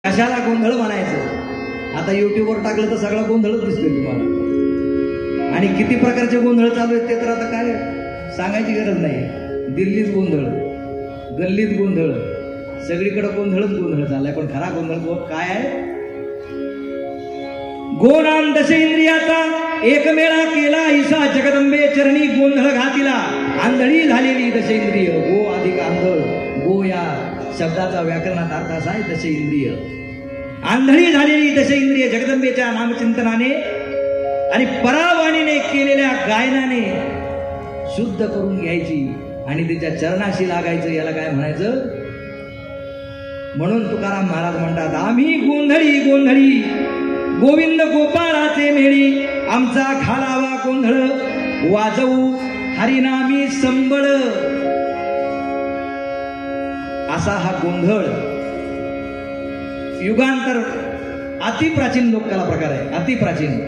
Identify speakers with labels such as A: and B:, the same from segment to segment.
A: कशाला गोंधळ म्हणायचं? आता युट्यूबवर टाकलं तर सगळा गोंधळच दिसतोय तुम्हाला. आणि किती प्रकारचे गोंधळ चालू आहेत ते तर आता काय सांगायची गरज नाही. दिल्लीत गोंधळ, गल्लीत गोंधळ, सगळीकडे गोंधळच गोंधळ चाललाय. पण खरा गोंधळ काय आहे? गोनाम दशेंद्रियाचा एकमेळा केला ईसा जगदंबे चरणी गोंधळ घातिला. आंधळी झालेली दशेंद्रिय, गो अधिक आंधळ. गो या शब्दाचा व्याकरणात अर्थ असा आहे दशेंद्रिय. आंधळी झालेली दशेंद्रिय जगदंबेच्या नामचिंतनाने आणि परावाणीने केलेल्या गायनाने शुद्ध करून घ्यायची आणि तिच्या चरणाशी लागायचं. याला काय म्हणायचं? म्हणून तुकाराम महाराज म्हणतात, आम्ही गोंधळी गोंधळी गोविंद गोपाळाचे मेळी, आमचा घालावा गोंधळ वाजवू हरिनामी संबळ. असा हा गोंधळ युगांतर अतिप्राचीन लोककला प्रकार आहे. अतिप्राचीन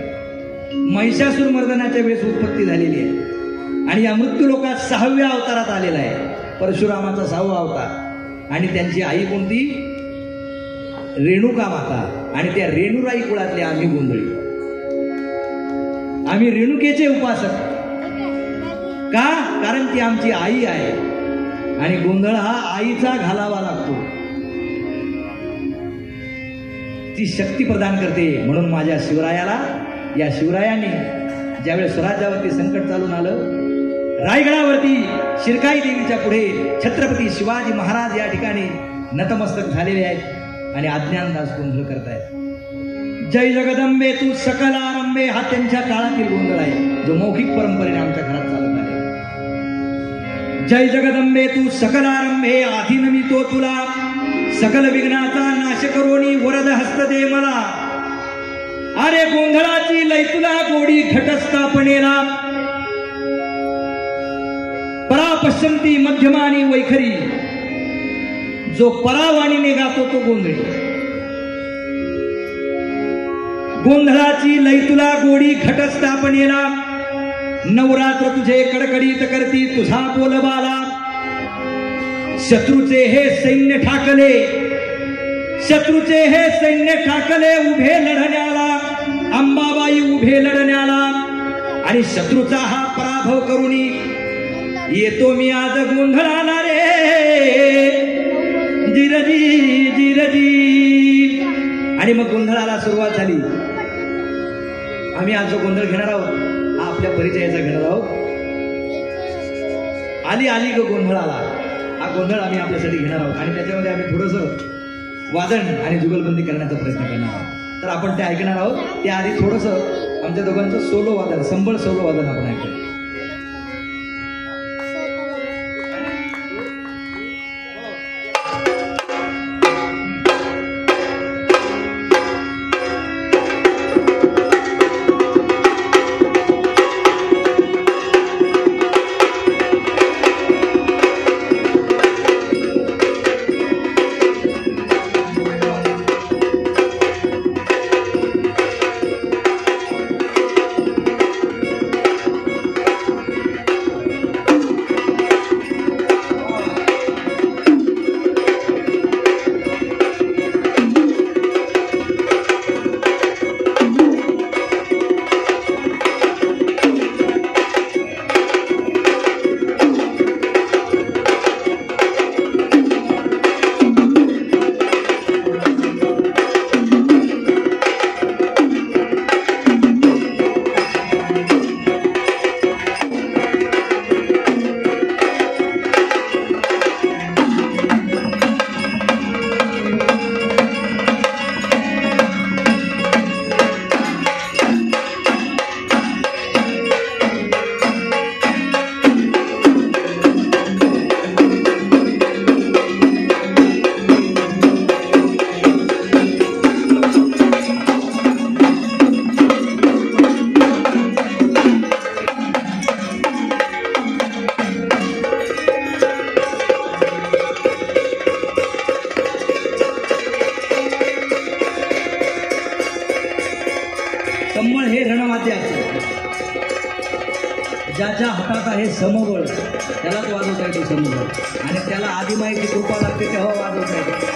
A: महिषासुर मर्दनाच्या वेळेस उत्पत्ती झालेली आहे आणि या मृत्यू लोकात 6व्या अवतारात आलेला आहे. परशुरामाचा 6वा अवतार. आणि त्यांची आई कोणती? रेणुका माता. आणि त्या रेणुराई कुळातले आम्ही गोंधळी. आम्ही रेणुकेचे उपासक. का? कारण ती आमची आई आहे आणि गोंधळ हा आईचा घालावा लागतो. ती शक्ती प्रदान करते. म्हणून माझ्या शिवरायाला, या शिवरायाने ज्यावेळेस स्वराज्यावरती संकट चालून आलं, रायगडावरती शिरकाई देवीच्या पुढे छत्रपती शिवाजी महाराज या ठिकाणी नतमस्तक झालेले आहेत आणि अज्ञानदास गोंधळ करतायत. जय जगदंबे तू सकल आरंभे हा त्यांच्या काळातील गोंधळ आहे, जो मौखिक परंपरेने आमच्या घरात चालत आहे. जय जगदंबे तू सकल आरंभे आधी नमितो तुला, सकल विघ्नाचा नाश करोनी वरद हस्त दे मला. अरे गोंधळाची लय तुला गोडी घटस्थापनेला, परा पश्चंती मध्यमानी वैखरी. जो परावाणीने गातो तो गोंधळी. गोंधळाची लय तुला गोडी घटस्थापनेला, नवरात्र तुझे कडकडीत करती तुझा बोलबाला. शत्रूचे हे सैन्य ठाकले, शत्रूचे हे सैन्य ठाकले उभे लढण्याला, अंबाबाई उभे लढण्याला. आणि शत्रूचा हा पराभव करूनी येतो मी आज गोंधळाला रे, जिरजी जिरजी. आणि मग गोंधळाला सुरुवात झाली. आम्ही आज जो गोंधळ घेणार आहोत हा आपल्या परिचयाचा घेणार आहोत. आली आली ग गोंधळाला हा गोंधळ आम्ही आपल्यासाठी घेणार आहोत आणि त्याच्यामध्ये आम्ही थोडंसं वादन आणि जुगलबंदी करण्याचा प्रयत्न करणार आहोत. तर आपण ते ऐकणार आहोत. त्याआधी थोडंसं आमच्या दोघांचं सोलो वादन, संबळ सोलो वादन आपण ऐकूया. संबळ हे रणवाद्य असतं. ज्याच्या हातात आहे समबळ त्यालाच वाजवता येतो समबळ आणि त्याला आदिमाईची कृपा लागते तेव्हा वाजवता येतो.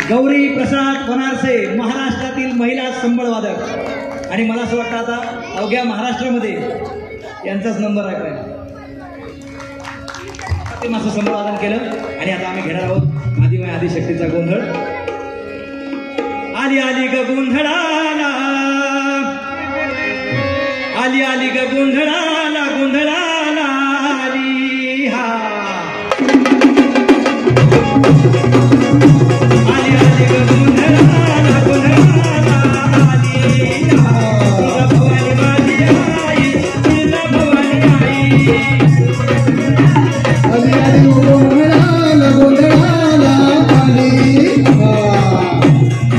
A: गौरी प्रसाद वनारसे महाराष्ट्रातील महिला संबळ वादक आणि मला असं वाटतं आता अवघ्या महाराष्ट्रामध्ये यांचाच नंबर आहे काय ते माझं संबळ वादन केलं आणि आता आम्ही घेणार आहोत आदिमाय आदिशक्तीचा गोंधळ. आली आली ग गोंधळाला आली आली ग गोंधळाला गोंधळाला आली हा आली आली ग गोंधळाला गोंधळाला आली हा भवानी माझी आई तुळजा भवानी आई
B: आली आली गोंधळाला गोंधळाला आली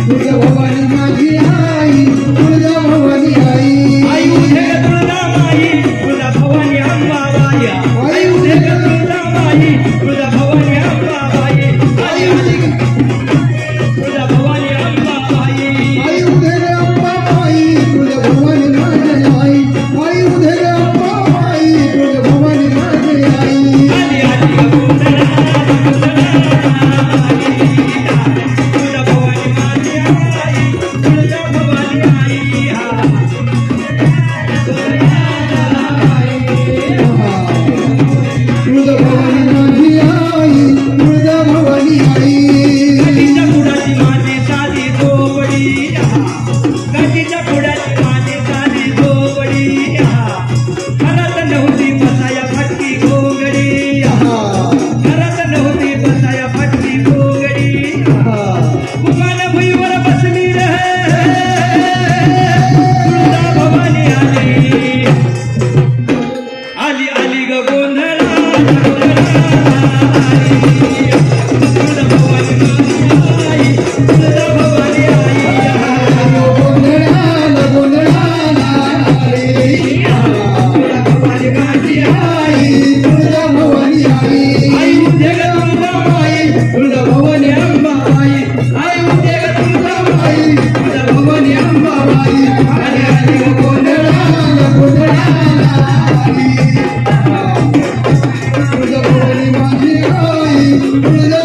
B: तुळजा भवानी माझी आई तुळजा भवानी आई
A: आई उठे तुळजा माई तुळजा भवानी अंबाबाई आई उठे तुळजा माई तुळजा भवानी अंबाबाई आई उठे तुळजा भवानी अंबाबाई
B: आई उठे रे अंबाबाई तुळजा भवानी माझी आई आई उठे रे अंबाबाई तुळजा भवानी माझी आई
A: आली आली ग गोंधळाला गोंधळाला आली तुळजा भवानी माझी आई तुळजा भवानी आई हा
B: तुळजा भवानी माझी आई तुळजा भवानी आई
A: काठीच्या पुढाची माझी साधी झोपडी काठीच्या पुढाची माझी साधी झोपडी घरात नव्हती बसाया फटकी घोंगडी घरात नव्हती बसाया फटकी घोंगडी कुमान भुईवर बसली रे तुळजा भवानी आली आली आली ग गोंधळा तुळजा भवानी आई तुळजा भवानी आई
B: गोंधळाला गोंधळाला आली
A: तुळजा भवानी माझी
B: आई तुळजा भवानी आई
A: आई उठे ग तुळजा माई तुळजा भवानी अंबाबाई आई उठे ग तुळजा माई तुळजा भवानी अंबाबाई आली आली ग गोंधळाला
B: गोंधळाला आली तुळजा भवानी माझी आई तुळजा